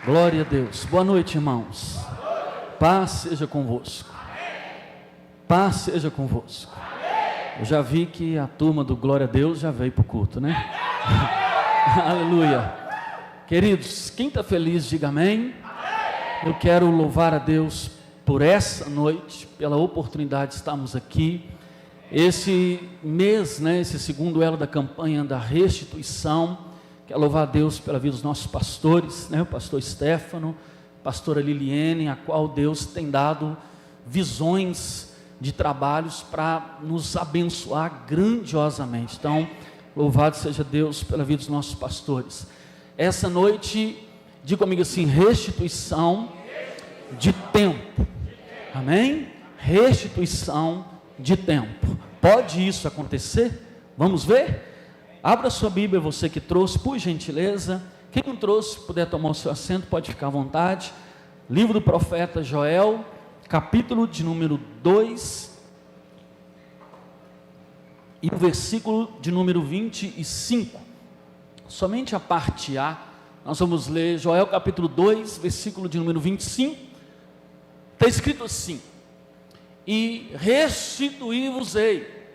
Glória a Deus. Boa noite, irmãos. Paz seja convosco. Paz seja convosco. Eu já vi que a turma do Glória a Deus já veio para o culto, né? Aleluia. Queridos, quem está feliz, diga amém. Eu quero louvar a Deus por essa noite, pela oportunidade de estarmos aqui. Esse mês, esse segundo elo da campanha da restituição. Quero louvar a Deus pela vida dos nossos pastores, o pastor Stefano, pastora Liliene, a qual Deus tem dado visões de trabalhos para nos abençoar grandiosamente. Então, louvado seja Deus pela vida dos nossos pastores. Essa noite, diga comigo assim, restituição de tempo. Amém? Restituição de tempo. Pode isso acontecer? Vamos ver? Abra sua Bíblia, você que trouxe, por gentileza. Quem não trouxe, puder tomar o seu assento, pode ficar à vontade. Livro do profeta Joel, capítulo de número 2, e o versículo de número 25. Somente a parte A, nós vamos ler Joel capítulo 2, versículo de número 25. Está escrito assim: e restituí-vos-ei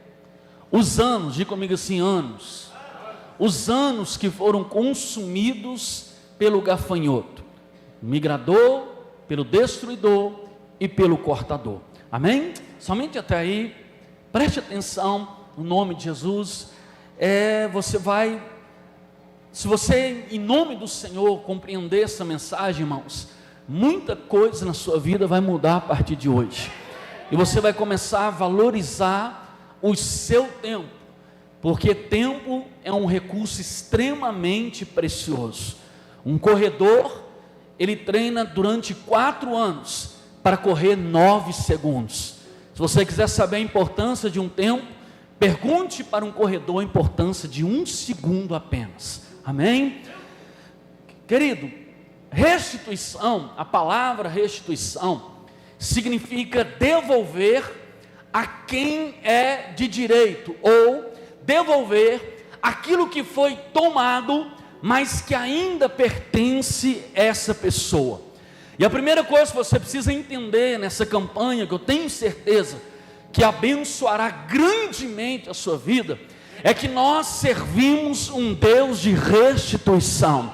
os anos, diga comigo assim, anos, os anos que foram consumidos pelo gafanhoto, migrador, pelo destruidor e pelo cortador. Amém? Somente até aí, preste atenção no nome de Jesus. Se você, em nome do Senhor, compreender essa mensagem, irmãos, muita coisa na sua vida vai mudar a partir de hoje, e você vai começar a valorizar o seu tempo, porque tempo é um recurso extremamente precioso. Um corredor, ele treina durante 4 anos para correr 9 segundos. Se você quiser saber a importância de um tempo, pergunte para um corredor a importância de 1 segundo apenas. Amém? Querido, restituição, a palavra restituição significa devolver a quem é de direito, ou devolver aquilo que foi tomado, mas que ainda pertence a essa pessoa. E a primeira coisa que você precisa entender nessa campanha, que eu tenho certeza que abençoará grandemente a sua vida, é que nós servimos um Deus de restituição.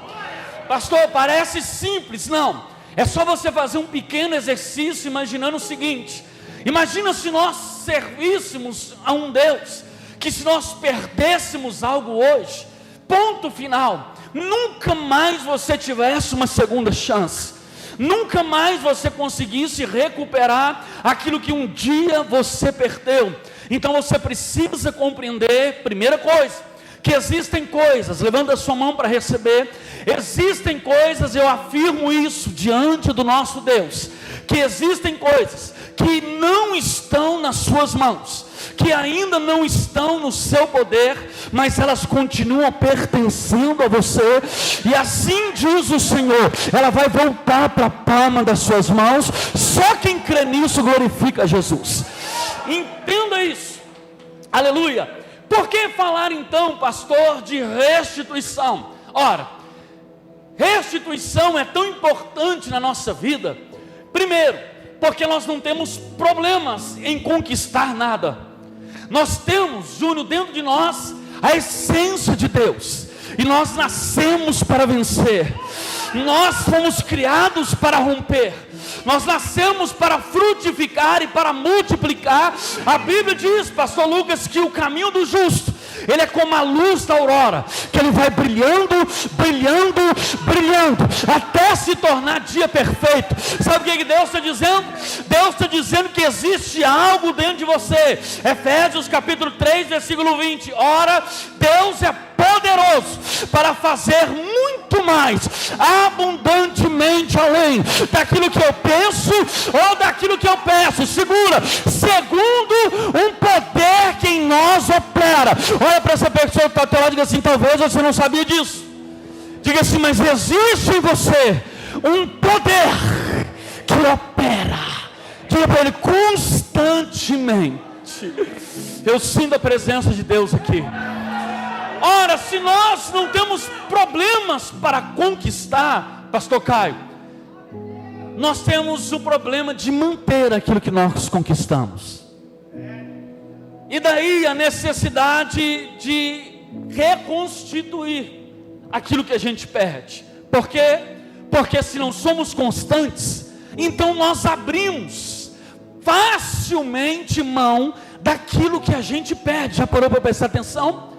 Pastor, parece simples. Não, é só você fazer um pequeno exercício imaginando o seguinte: imagina se nós servíssemos a um Deus que, se nós perdêssemos algo hoje, ponto final, nunca mais você tivesse uma segunda chance, nunca mais você conseguisse recuperar aquilo que um dia você perdeu. Então você precisa compreender, primeira coisa, que existem coisas, levanta a sua mão para receber, existem coisas, eu afirmo isso diante do nosso Deus, que existem coisas que não estão nas suas mãos, que ainda não estão no seu poder, mas elas continuam pertencendo a você, e assim diz o Senhor, ela vai voltar para a palma das suas mãos. Só quem crê nisso glorifica a Jesus. Entenda isso, aleluia. Por que falar então, pastor, de restituição? Ora, restituição é tão importante na nossa vida, primeiro, porque nós não temos problemas em conquistar nada. Nós temos, Júnior, dentro de nós a essência de Deus, e nós nascemos para vencer. Nós fomos criados para romper, nós nascemos para frutificar e para multiplicar. A Bíblia diz, pastor Lucas, que o caminho do justo, ele é como a luz da aurora, que ele vai brilhando, brilhando, brilhando, até se tornar dia perfeito. Sabe o que Deus está dizendo? Deus está dizendo que existe algo dentro de você. Efésios capítulo 3, versículo 20. Ora, Deus é poderoso para fazer muito mais, abundantemente além daquilo que eu penso ou daquilo que eu peço. Segura, segundo um poder que em nós opera. Olha para essa pessoa que está ao teu lado e diga assim: talvez você não sabia disso. Diga assim: mas existe em você um poder que opera. Diga para ele: constantemente. Eu sinto a presença de Deus aqui. Ora, se nós não temos problemas para conquistar, Pastor Caio, nós temos o problema de manter aquilo que nós conquistamos. E daí a necessidade de reconstituir aquilo que a gente perde. Por quê? Porque se não somos constantes, então nós abrimos facilmente mão daquilo que a gente perde. Já parou para prestar atenção?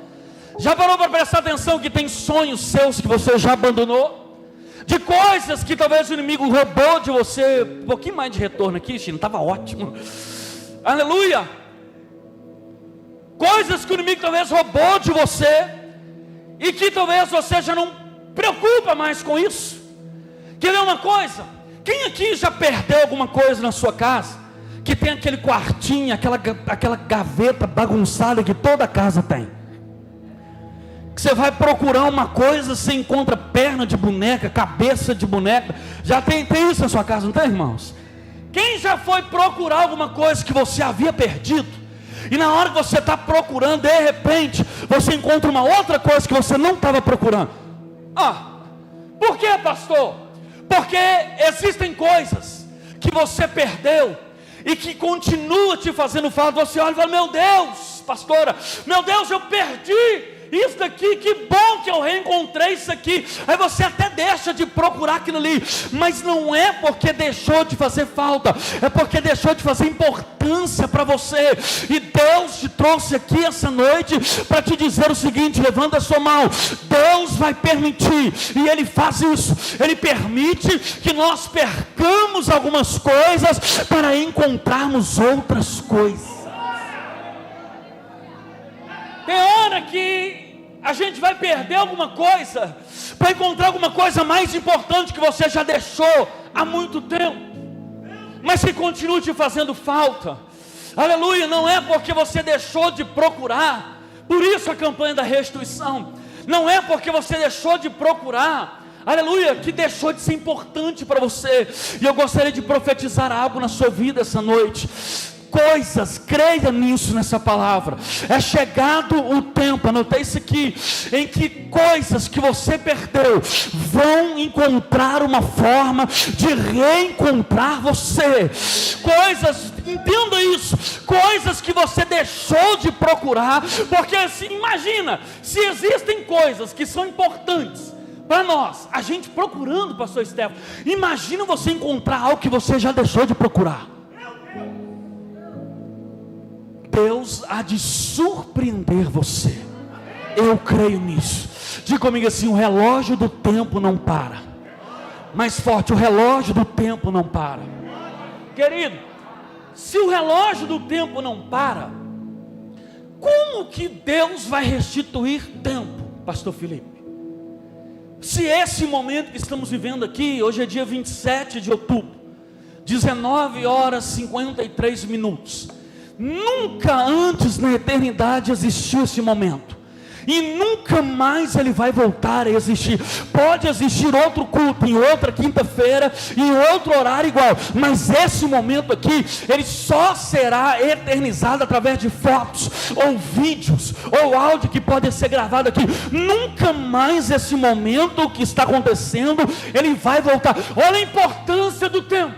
Já parou para prestar atenção que tem sonhos seus que você já abandonou? De coisas que talvez o inimigo roubou de você. Um pouquinho mais de retorno aqui, Chino, estava ótimo. Aleluia. Coisas que o inimigo talvez roubou de você, e que talvez você já não preocupa mais com isso. Quer ver uma coisa? Quem aqui já perdeu alguma coisa na sua casa? Que tem aquele quartinho, aquela gaveta bagunçada que toda casa tem. Que você vai procurar uma coisa, você encontra perna de boneca, cabeça de boneca. Já tem isso na sua casa, não tem, irmãos? Quem já foi procurar alguma coisa que você havia perdido, e na hora que você está procurando, de repente, você encontra uma outra coisa que você não estava procurando? Por que, pastor? Porque existem coisas que você perdeu e que continua te fazendo falta. Você olha e fala: meu Deus, pastora, meu Deus, eu perdi isso daqui, que bom que eu reencontrei isso aqui. Aí você até deixa de procurar aquilo ali, mas não é porque deixou de fazer falta, é porque deixou de fazer importância para você. E Deus te trouxe aqui essa noite para te dizer o seguinte: levanta a sua mão. Deus vai permitir, e Ele faz isso, Ele permite que nós percamos algumas coisas para encontrarmos outras coisas. Tem hora que a gente vai perder alguma coisa para encontrar alguma coisa mais importante que você já deixou há muito tempo, mas que continua te fazendo falta. Aleluia. Não é porque você deixou de procurar. Por isso a campanha da restituição. Não é porque você deixou de procurar, aleluia, que deixou de ser importante para você. E eu gostaria de profetizar algo na sua vida essa noite. Coisas, creia nisso, nessa palavra. É chegado o tempo, anotei isso aqui, em que coisas que você perdeu vão encontrar uma forma de reencontrar você. Coisas, entenda isso, coisas que você deixou de procurar. Porque assim, imagina, se existem coisas que são importantes para nós, a gente procurando, pastor Stefano, imagina você encontrar algo que você já deixou de procurar. Deus há de surpreender você. Eu creio nisso. Diga comigo assim: o relógio do tempo não para. Mais forte: o relógio do tempo não para. Querido, se o relógio do tempo não para, como que Deus vai restituir tempo, pastor Felipe? Se esse momento que estamos vivendo aqui, hoje é dia 27 de outubro, 19 horas 53 minutos, nunca antes na eternidade existiu esse momento, e nunca mais ele vai voltar a existir. Pode existir outro culto em outra quinta-feira, em outro horário igual, mas esse momento aqui, ele só será eternizado através de fotos, ou vídeos, ou áudio que pode ser gravado aqui. Nunca mais esse momento que está acontecendo, ele vai voltar. Olha a importância do tempo.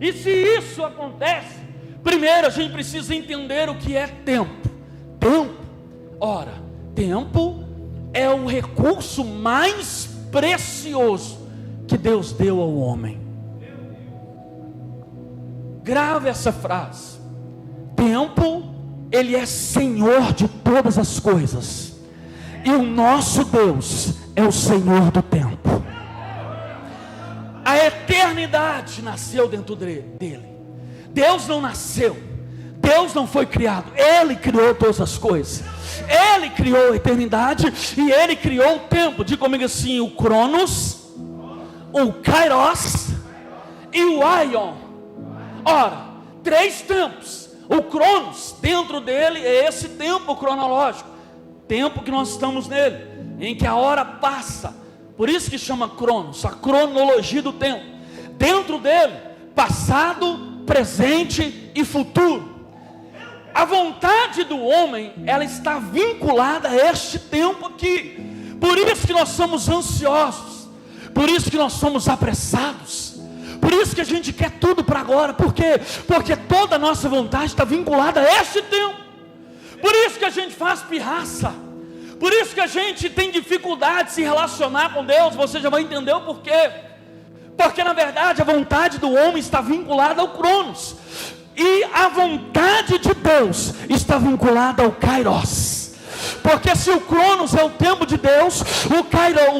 E se isso acontece, primeiro a gente precisa entender o que é tempo. Tempo, ora, tempo é o recurso mais precioso que Deus deu ao homem. Grave essa frase: tempo, Ele é Senhor de todas as coisas, e o nosso Deus é o Senhor do tempo. A eternidade nasceu dentro dele. Deus não nasceu, Deus não foi criado, Ele criou todas as coisas. Ele criou a eternidade e Ele criou o tempo. Diga comigo assim: o Cronos, o Kairos e o Aion. Ora, 3 tempos. O Cronos, dentro dele é esse tempo cronológico, tempo que nós estamos nele, em que a hora passa. Por isso que chama Cronos, a cronologia do tempo. Dentro dele, passado, presente e futuro. A vontade do homem, ela está vinculada a este tempo aqui. Por isso que nós somos ansiosos. Por isso que nós somos apressados. Por isso que a gente quer tudo para agora. Por quê? Porque toda a nossa vontade está vinculada a este tempo. Por isso que a gente faz pirraça. Por isso que a gente tem dificuldade de se relacionar com Deus. Você já vai entender o porquê. Porque na verdade a vontade do homem está vinculada ao Cronos, e a vontade de Deus está vinculada ao Kairos. Porque se o Cronos é o tempo de Deus,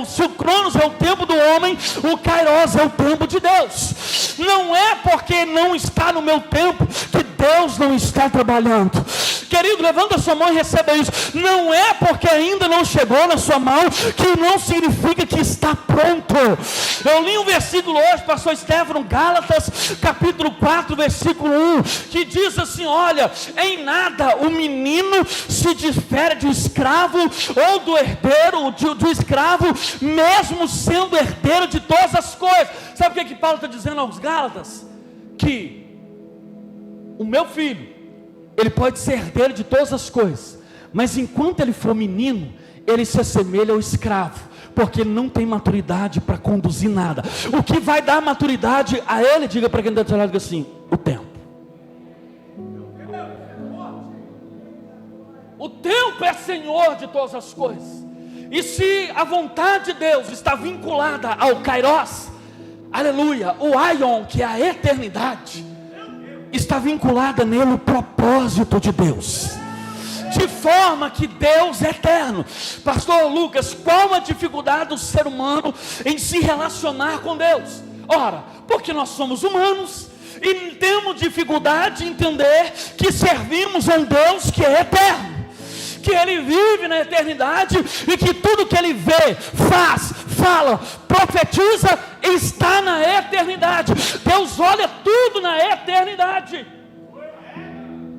se o Cronos é o tempo do homem, o Kairos é o tempo de Deus. Não é porque não está no meu tempo que Deus não está trabalhando. Querido, levanta a sua mão e receba isso. Não é porque ainda não chegou na sua mão que não significa que está pronto. Eu li um versículo hoje, pastor Estevão, Gálatas, capítulo 4, versículo 1, que diz assim: olha, em nada o menino se difere de escravo ou do herdeiro, do escravo, mesmo sendo herdeiro de todas as coisas. Sabe o que Paulo está dizendo aos Gálatas? Que o meu filho, ele pode ser herdeiro de todas as coisas, mas enquanto ele for menino, ele se assemelha ao escravo, porque ele não tem maturidade para conduzir nada. O que vai dar maturidade a ele, diga para quem está do seu lado assim: o tempo. O tempo é Senhor de todas as coisas. E se a vontade de Deus está vinculada ao Kairos, aleluia, o Aion, que é a eternidade, está vinculada nele o propósito de Deus. De forma que Deus é eterno. Pastor Lucas, qual a dificuldade do ser humano em se relacionar com Deus? Ora, porque nós somos humanos e temos dificuldade de entender que servimos a um Deus que é eterno, que Ele vive na eternidade, e que tudo que Ele vê, faz, fala, profetiza, está na eternidade. Deus olha tudo na eternidade.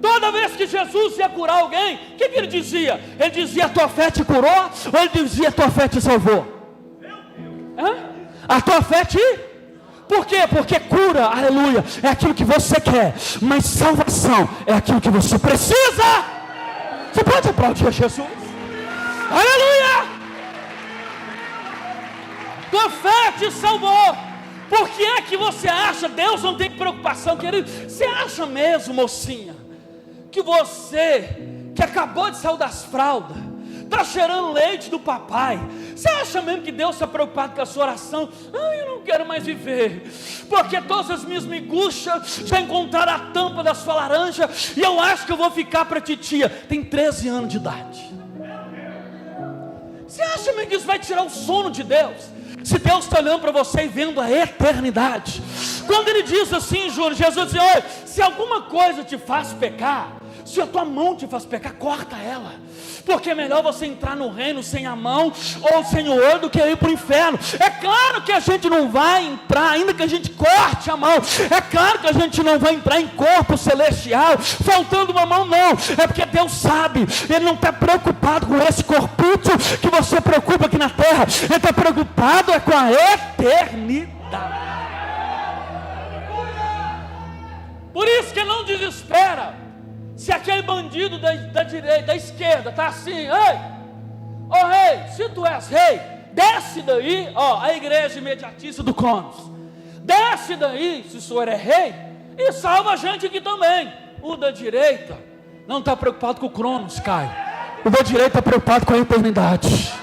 Toda vez que Jesus ia curar alguém, o que Ele dizia? Ele dizia: a tua fé te curou? Ou Ele dizia: a tua fé te salvou? A tua fé te... Por quê? Porque cura, aleluia, é aquilo que você quer, mas salvação é aquilo que você precisa. Você pode aplaudir a Jesus? Aleluia! Tua fé te salvou. Por que é que você acha? Deus não tem preocupação, querido. Você acha mesmo, mocinha, que você, que acabou de sair das fraldas, está cheirando leite do papai, você acha mesmo que Deus está preocupado com a sua oração? Eu não quero mais viver, porque todas as minhas miguxas já encontraram a tampa da sua laranja, e eu acho que eu vou ficar para titia. Tem 13 anos de idade. Você acha mesmo que isso vai tirar o sono de Deus? Se Deus está olhando para você e vendo a eternidade. Quando Ele diz assim, Júnior, Jesus diz: olha, se alguma coisa te faz pecar, se a tua mão te faz pecar, corta ela, porque é melhor você entrar no reino sem a mão ou sem o olho do que ir para o inferno. É claro que a gente não vai entrar, ainda que a gente corte a mão, é claro que a gente não vai entrar em corpo celestial faltando uma mão, não. É porque Deus sabe, Ele não está preocupado com esse corpício que você preocupa aqui na terra. Ele está preocupado com a eternidade. Por isso que Ele não desespera se aquele bandido da direita, da esquerda, está assim: ei, ó rei, se tu és rei, desce daí, ó, a igreja imediatista do Cronos, desce daí, se o senhor é rei, e salva a gente aqui também. O da direita não está preocupado com o Cronos, Caio. O da direita está preocupado com a eternidade.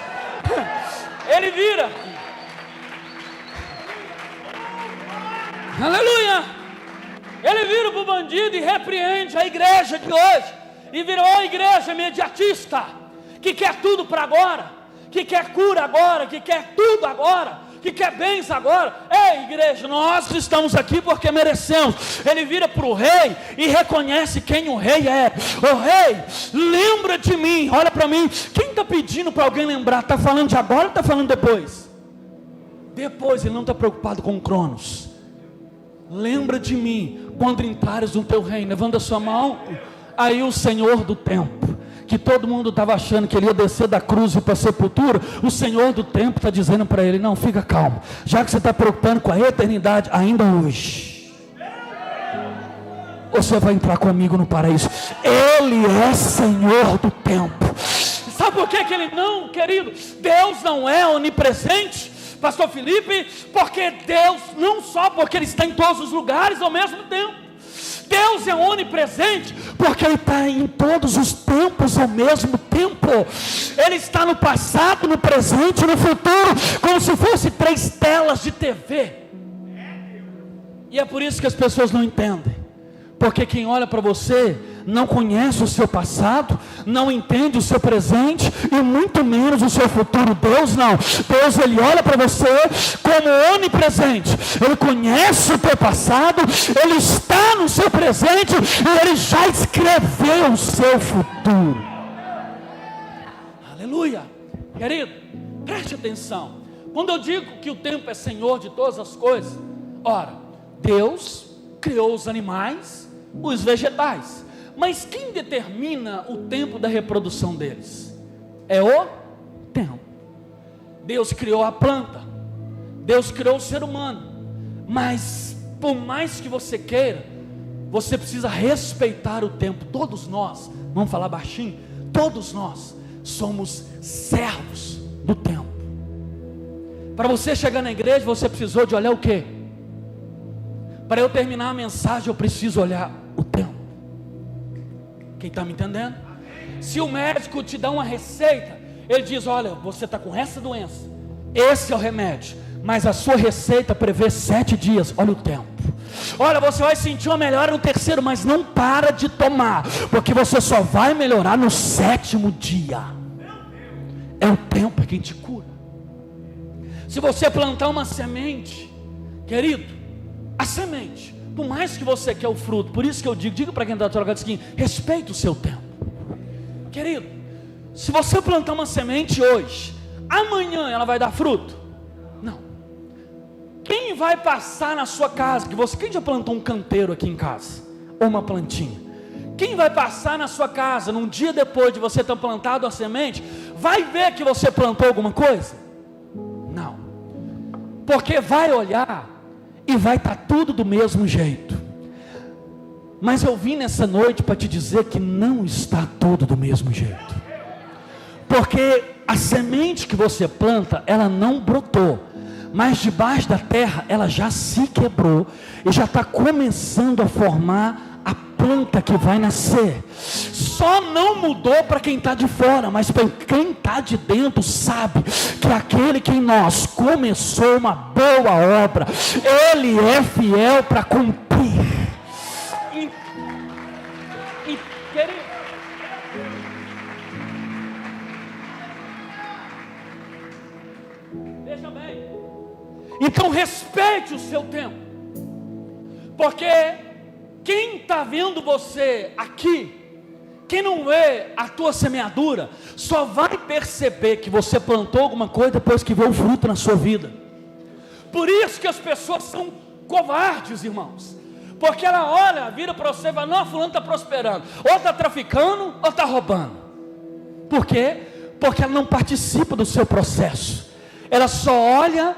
Ele vira, aleluia, ele vira para o bandido e repreende a igreja de hoje, e virou a igreja imediatista, que quer tudo para agora, que quer cura agora, que quer tudo agora, que quer bens agora. Ei, igreja, nós estamos aqui porque merecemos. Ele vira para o rei e reconhece quem o rei é. O rei, lembra de mim, olha para mim. Quem está pedindo para alguém lembrar? Está falando de agora ou está falando depois? Depois. Ele não está preocupado com o Cronos. Lembra de mim quando entrares no teu reino. Levanta a sua mão. Aí o Senhor do tempo, que todo mundo estava achando que ele ia descer da cruz e para a sepultura, o Senhor do tempo está dizendo para ele: não, fica calmo, já que você está preocupando com a eternidade, ainda hoje você vai entrar comigo no paraíso. Ele é Senhor do tempo. Sabe por que ele não, querido? Deus não é onipresente. Pastor Felipe, porque Deus, não só porque Ele está em todos os lugares ao mesmo tempo, Deus é onipresente, porque Ele está em todos os tempos ao mesmo tempo. Ele está no passado, no presente e no futuro, como se fosse 3 telas de TV. E é por isso que as pessoas não entendem, porque quem olha para você não conhece o seu passado, não entende o seu presente e muito menos o seu futuro. Deus não. Deus, Ele olha para você como onipresente. Ele conhece o teu passado, Ele está no seu presente e Ele já escreveu o seu futuro. Aleluia. Querido, preste atenção. Quando eu digo que o tempo é Senhor de todas as coisas, ora, Deus criou os animais, os vegetais. Mas quem determina o tempo da reprodução deles? É o tempo. Deus criou a planta, Deus criou o ser humano, mas por mais que você queira, você precisa respeitar o tempo. Todos nós, vamos falar baixinho, todos nós somos servos do tempo. Para você chegar na igreja, você precisou de olhar o quê? Para eu terminar a mensagem, eu preciso olhar o tempo. Quem está me entendendo? Se o médico te dá uma receita, ele diz: olha, você está com essa doença, esse é o remédio, mas a sua receita prevê 7 dias, olha o tempo. Olha, você vai sentir uma melhora no 3º, mas não para de tomar, porque você só vai melhorar no 7º dia. É o tempo quem te cura. Se você plantar uma semente, querido, a semente, por mais que você quer o fruto, por isso que eu diga para quem está trocando assim, respeita o seu tempo. Querido, se você plantar uma semente hoje, amanhã ela vai dar fruto? Não. Quem vai passar na sua casa, quem já plantou um canteiro aqui em casa? Ou uma plantinha? Quem vai passar na sua casa, num dia depois de você ter plantado a semente, vai ver que você plantou alguma coisa? Não. Porque vai olhar e vai estar tudo do mesmo jeito. Mas eu vim nessa noite para te dizer que não está tudo do mesmo jeito. Porque a semente que você planta, ela não brotou, mas debaixo da terra ela já se quebrou e já está começando a formar a planta que vai nascer. Só não mudou para quem está de fora, mas para quem está de dentro sabe que aquele que em nós começou uma boa obra, Ele é fiel para cumprir. Querido, veja bem, então respeite o seu tempo, porque quem está vendo você aqui, quem não vê a tua semeadura, só vai perceber que você plantou alguma coisa depois que vê o fruto na sua vida. Por isso que as pessoas são covardes, irmãos, porque ela olha, vira para você e fala: não, fulano está prosperando, ou está traficando, ou está roubando. Por quê? Porque ela não participa do seu processo, ela só olha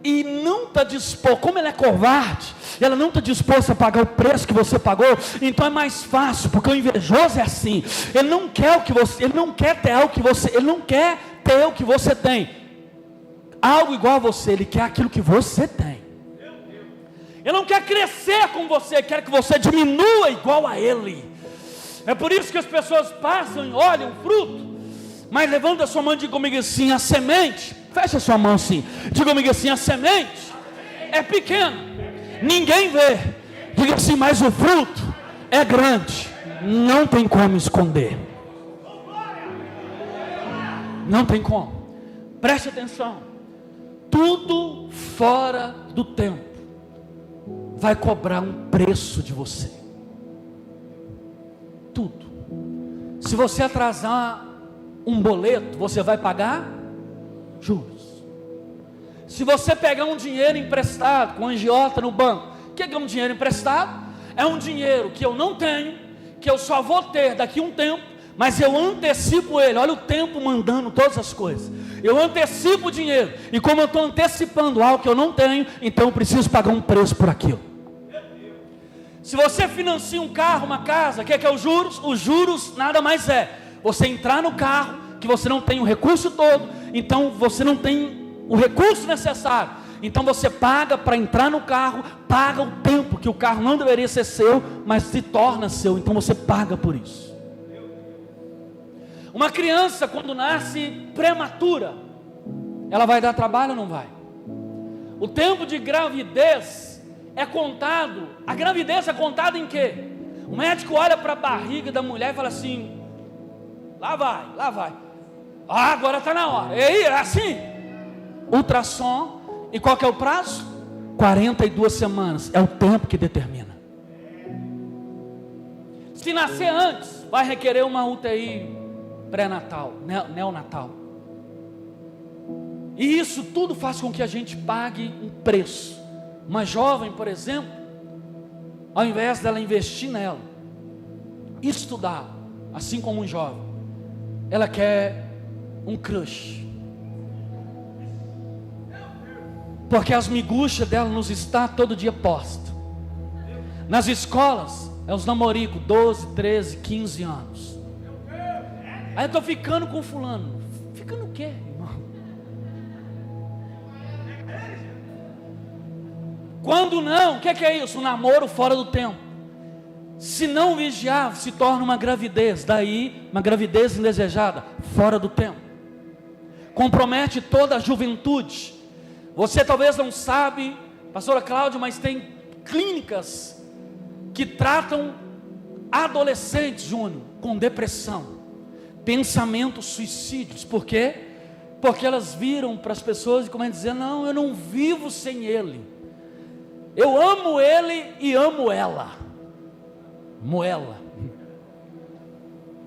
e não está disposta. Como ela é covarde, ela não está disposta a pagar o preço que você pagou, então é mais fácil, porque o invejoso é assim, ele não quer o que você, ele não quer ter algo que você, ele não quer ter o que você tem, algo igual a você, ele quer aquilo que você tem. Ele não quer crescer com você, quer que você diminua igual a ele. É por isso que as pessoas passam e olham o fruto, mas levanta a sua mão e diga comigo assim: a semente, fecha a sua mão assim, diga comigo assim: a semente é pequena, ninguém vê. Diga assim: mas o fruto é grande, não tem como esconder. Não tem como. Preste atenção, tudo fora do tempo vai cobrar um preço de você. Tudo. Se você atrasar um boleto, você vai pagar juros. Se você pegar um dinheiro emprestado com agiota no banco, o que é um dinheiro emprestado? É um dinheiro que eu não tenho, que eu só vou ter daqui a um tempo, mas eu antecipo ele. Olha o tempo mandando todas as coisas. Eu antecipo o dinheiro, e como eu estou antecipando algo que eu não tenho, então eu preciso pagar um preço por aquilo. Se você financia um carro, uma casa, o que é os juros? Os juros nada mais é você entrar no carro, que você não tem o recurso todo, então você não tem o recurso necessário. Então você paga para entrar no carro, paga o tempo que o carro não deveria ser seu, mas se torna seu, então você paga por isso. Uma criança, quando nasce prematura, ela vai dar trabalho ou não vai? O tempo de gravidez é contado, a gravidez é contada em quê? O médico olha para a barriga da mulher e fala assim: lá vai, agora está na hora, e aí, é assim, ultrassom, e qual que é o prazo? 42 semanas, é o tempo que determina. Se nascer antes, vai requerer uma UTI pré-natal, neonatal, e isso tudo faz com que a gente pague um preço. Uma jovem, por exemplo, ao invés dela investir nela, estudar, assim como um jovem, ela quer um crush, porque as miguxas dela nos está todo dia posta. Nas escolas, é os namoricos, 12, 13, 15 anos. Aí eu estou ficando com fulano. Ficando o quê, irmão? Quando não, o que é isso? Um namoro fora do tempo. Se não vigiar, se torna uma gravidez. Daí, uma gravidez indesejada, fora do tempo. Compromete toda a juventude. Você talvez não sabe, pastora Cláudia, mas tem clínicas que tratam adolescentes, Júnior, com depressão, pensamentos suicídios. Por quê? Porque elas viram para as pessoas e começam a dizer: não, eu não vivo sem ele, eu amo ele e amo ela, moela,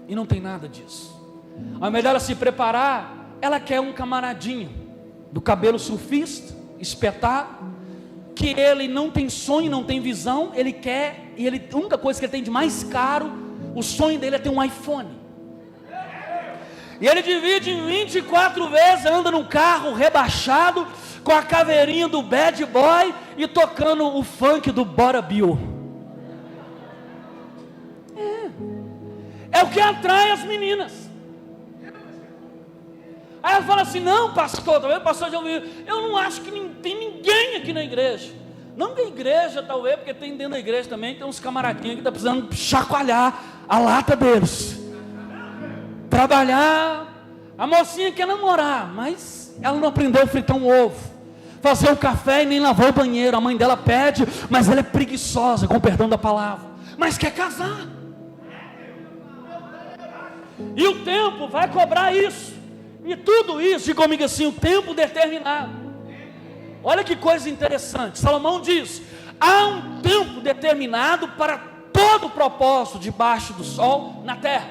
e não tem nada disso. Ao invés dela se preparar, ela quer um camaradinho do cabelo surfista, espetado, que ele não tem sonho, não tem visão, ele quer, e a única coisa que ele tem de mais caro, o sonho dele é ter um iPhone, e ele divide em 24 vezes, anda num carro rebaixado, com a caveirinha do bad boy, e tocando o funk do Bora Bill. É o que atrai as meninas. Aí ela fala assim: não, pastor, talvez o pastor já ouviu, eu não acho que tem ninguém aqui na igreja. Não na igreja, talvez, porque tem dentro da igreja também, tem uns camaradinhos que estão precisando chacoalhar a lata deles, trabalhar. A mocinha quer namorar, mas ela não aprendeu a fritar um ovo, fazer um café e nem lavar o banheiro. A mãe dela pede, mas ela é preguiçosa, com o perdão da palavra, mas quer casar. E o tempo vai cobrar isso. E tudo isso, diga comigo assim, o tempo determinado. Olha que coisa interessante, Salomão diz: há um tempo determinado para todo o propósito debaixo do sol na terra.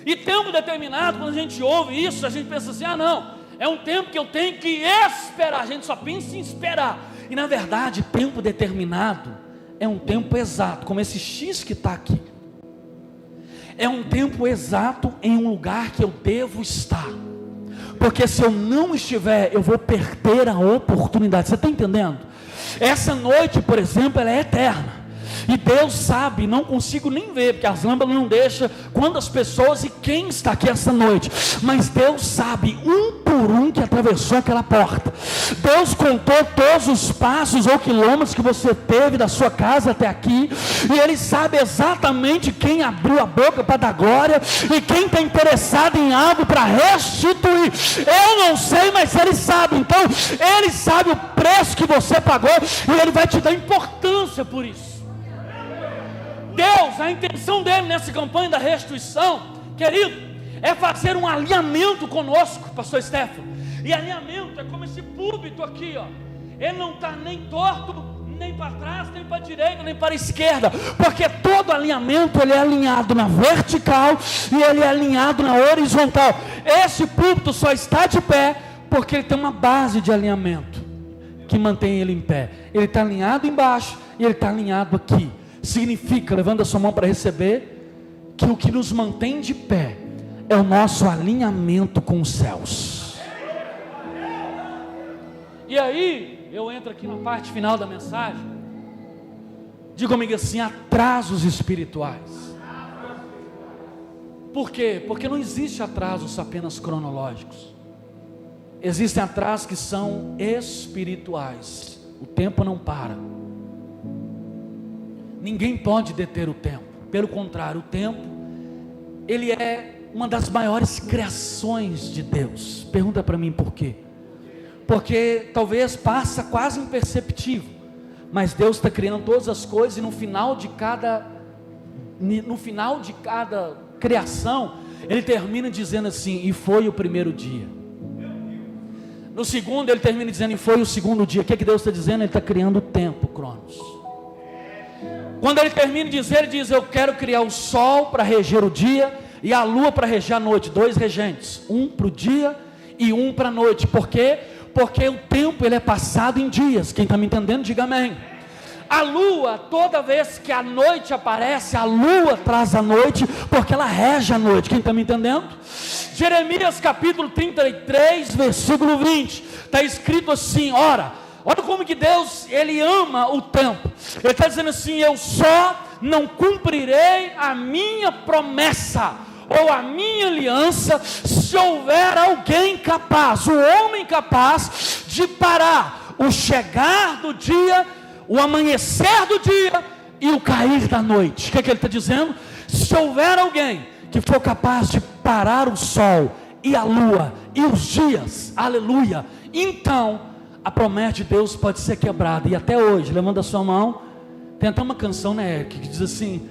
E tempo determinado, quando a gente ouve isso, a gente pensa assim: ah não, é um tempo que eu tenho que esperar. A gente só pensa em esperar. E na verdade, tempo determinado é um tempo exato, como esse X que está aqui. É um tempo exato em um lugar que eu devo estar. Porque se eu não estiver, eu vou perder a oportunidade. Você está entendendo? Essa noite, por exemplo, ela é eterna. E Deus sabe, não consigo nem ver, porque as lâmpadas não deixam quantas pessoas e quem está aqui essa noite. Mas Deus sabe, um por um, que atravessou aquela porta. Deus contou todos os passos ou quilômetros que você teve da sua casa até aqui. E Ele sabe exatamente quem abriu a boca para dar glória e quem está interessado em algo para restituir. Eu não sei, mas Ele sabe. Então, Ele sabe o preço que você pagou e Ele vai te dar importância por isso. Deus, a intenção dele nessa campanha da restituição, querido, é fazer um alinhamento conosco, pastor Stefano. E alinhamento é como esse púlpito aqui, ó. Ele não está nem torto, nem para trás, nem para a direita, nem para a esquerda, porque todo alinhamento ele é alinhado na vertical e ele é alinhado na horizontal. Esse púlpito só está de pé porque ele tem uma base de alinhamento que mantém ele em pé. Ele está alinhado embaixo e ele está alinhado aqui. Significa, levanta a sua mão para receber, que o que nos mantém de pé é o nosso alinhamento com os céus. E aí, eu entro aqui na parte final da mensagem. Diga comigo assim: atrasos espirituais. Por quê? Porque não existe atrasos apenas cronológicos. Existem atrasos que são espirituais. O tempo não para. Ninguém pode deter o tempo. Pelo contrário, o tempo, ele é uma das maiores criações de Deus. Pergunta para mim por quê? Porque talvez passa quase imperceptível, mas Deus está criando todas as coisas, e no final de cada criação, Ele termina dizendo assim: e foi o primeiro dia. No segundo, Ele termina dizendo: e foi o segundo dia. O que Deus está dizendo? Ele está criando o tempo, Cronos. Quando Ele termina de dizer, Ele diz: eu quero criar o sol para reger o dia, e a lua para reger a noite. 2 regentes, um para o dia e um para a noite. Por quê? Porque o tempo ele é passado em dias. Quem está me entendendo, diga amém. A lua, toda vez que a noite aparece, a lua traz a noite, porque ela rege a noite. Quem está me entendendo? Jeremias capítulo 33, versículo 20, está escrito assim: olha como que Deus, Ele ama o tempo. Ele está dizendo assim: eu só não cumprirei a minha promessa, ou a minha aliança, se houver alguém capaz, o homem capaz de parar o chegar do dia, o amanhecer do dia e o cair da noite. O que ele está dizendo? Se houver alguém que for capaz de parar o sol e a lua e os dias, aleluia, então a promessa de Deus pode ser quebrada. E até hoje, levanta a sua mão, tem até uma canção, né, Eric, que diz assim: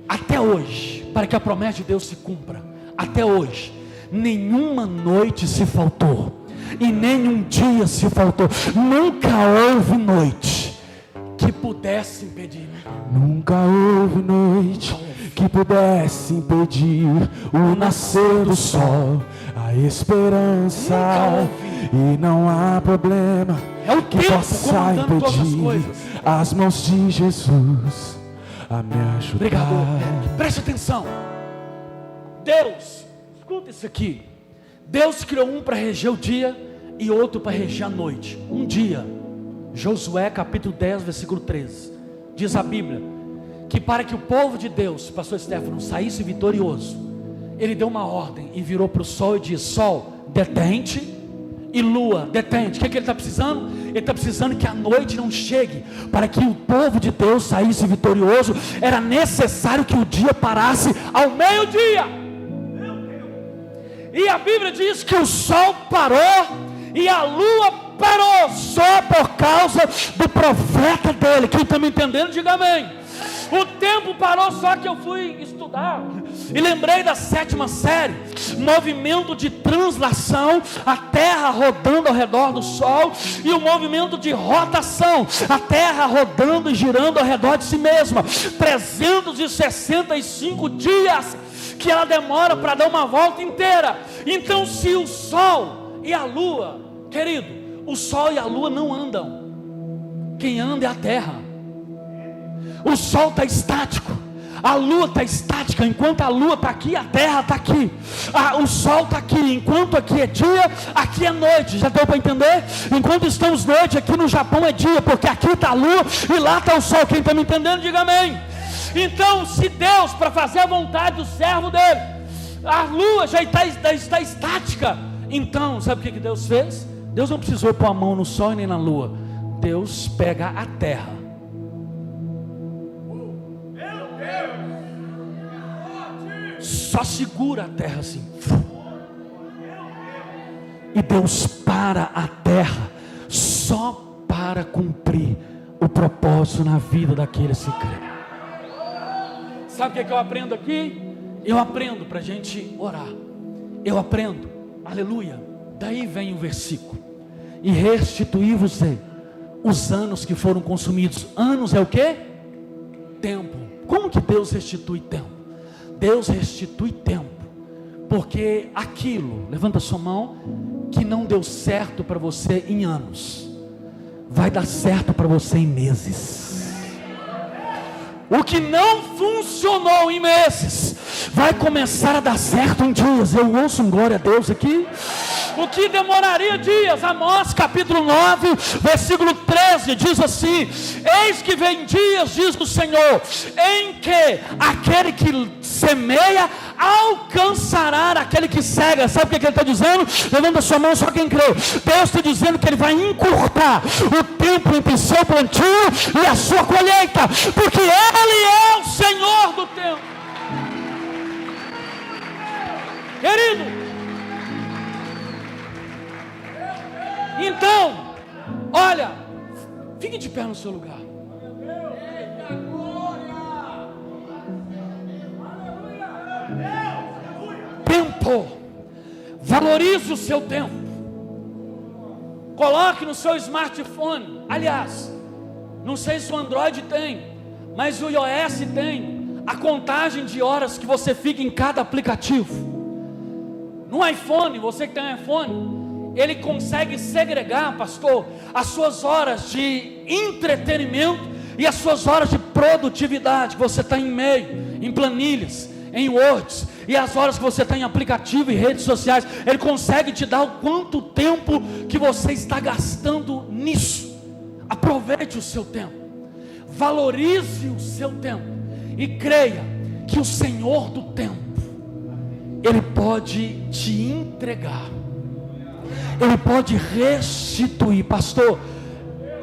até hoje, para que a promessa de Deus se cumpra, até hoje, nenhuma noite se faltou, e nenhum dia se faltou. Nunca houve noite que pudesse impedir. Nunca houve noite que pudesse impedir o nascer do sol, a esperança. E não há problema que possa impedir as mãos de Jesus a me ajudar. Obrigado. Preste atenção. Deus, escuta isso aqui. Deus criou um para reger o dia e outro para reger a noite. Um dia, Josué capítulo 10, versículo 13, diz a Bíblia que para que o povo de Deus, pastor Stefano, saísse vitorioso, ele deu uma ordem e virou para o sol e disse: sol, detente, e lua, detente. O que ele está precisando? Ele está precisando que a noite não chegue. Para que o povo de Deus saísse vitorioso, era necessário que o dia parasse ao meio-dia. E a Bíblia diz que o sol parou e a lua parou, só por causa do profeta dele. Quem está me entendendo, diga amém. O tempo parou, só que eu fui estudar e lembrei da 7ª série, movimento de translação, a terra rodando ao redor do sol, e o movimento de rotação, a terra rodando e girando ao redor de si mesma. 365 dias que ela demora para dar uma volta inteira. Então, se o sol e a lua, querido, o sol e a lua não andam, quem anda é a terra. O sol está estático, a lua está estática. Enquanto a lua está aqui, a terra está aqui. O sol está aqui. Enquanto aqui é dia, aqui é noite. Já deu para entender? Enquanto estamos noite, aqui no Japão é dia, porque aqui está a lua e lá está o sol. Quem está me entendendo, diga amém. Então, se Deus, para fazer a vontade do servo dele, a lua já está estática, então, sabe o que Deus fez? Deus não precisou pôr a mão no sol e nem na lua. Deus pega a terra. Só segura a terra assim. E Deus para a terra só para cumprir o propósito na vida daqueles que creem. Sabe o que eu aprendo aqui? Eu aprendo para a gente orar. Eu aprendo, aleluia. Daí vem o versículo: e restituí-vos-ei os anos que foram consumidos. Anos é o que? Tempo. Como que Deus restitui tempo? Deus restitui tempo, porque aquilo, levanta a sua mão, que não deu certo para você em anos, vai dar certo para você em meses. O que não funcionou em meses, vai começar a dar certo em dias. Eu ouço um glória a Deus aqui. o que demoraria dias. Amós capítulo 9, versículo 13, diz assim: eis que vem dias, diz o Senhor, em que aquele que semeia alcançará aquele que cega. Sabe o que ele está dizendo? Levanta a sua mão, só quem crê. Deus está dizendo que Ele vai encurtar o tempo entre seu plantio e a sua colheita, porque Ele é o Senhor do tempo. Querido, então, olha, fique de pé no seu lugar. Tempo, valorize o seu tempo. Coloque no seu smartphone. Aliás, não sei se o Android tem, mas o iOS tem a contagem de horas que você fica em cada aplicativo. No iPhone, você que tem um iPhone, ele consegue segregar, pastor, as suas horas de entretenimento e as suas horas de produtividade, que você está em e-mail, em planilhas, em Words, e as horas que você está em aplicativo e redes sociais. Ele consegue te dar o quanto tempo que você está gastando nisso. Aproveite o seu tempo, valorize o seu tempo e creia que o Senhor do tempo, Ele pode te entregar, Ele pode restituir. Pastor,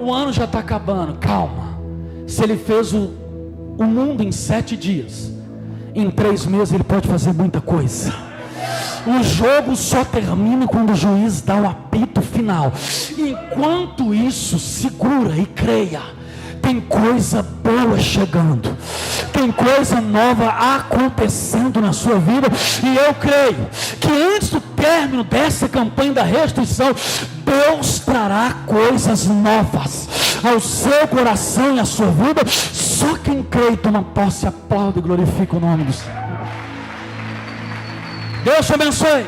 o ano já está acabando. Calma. Se Ele fez o mundo em 7 dias, em 3 meses Ele pode fazer muita coisa. O jogo só termina quando o juiz dá o apito final. Enquanto isso, segura e creia. Tem coisa boa chegando, tem coisa nova acontecendo na sua vida. E eu creio que antes do término dessa campanha da restituição, Deus trará coisas novas ao seu coração e à sua vida. Só quem crê e toma posse, aplaude e glorifica o nome do Senhor. Deus te abençoe.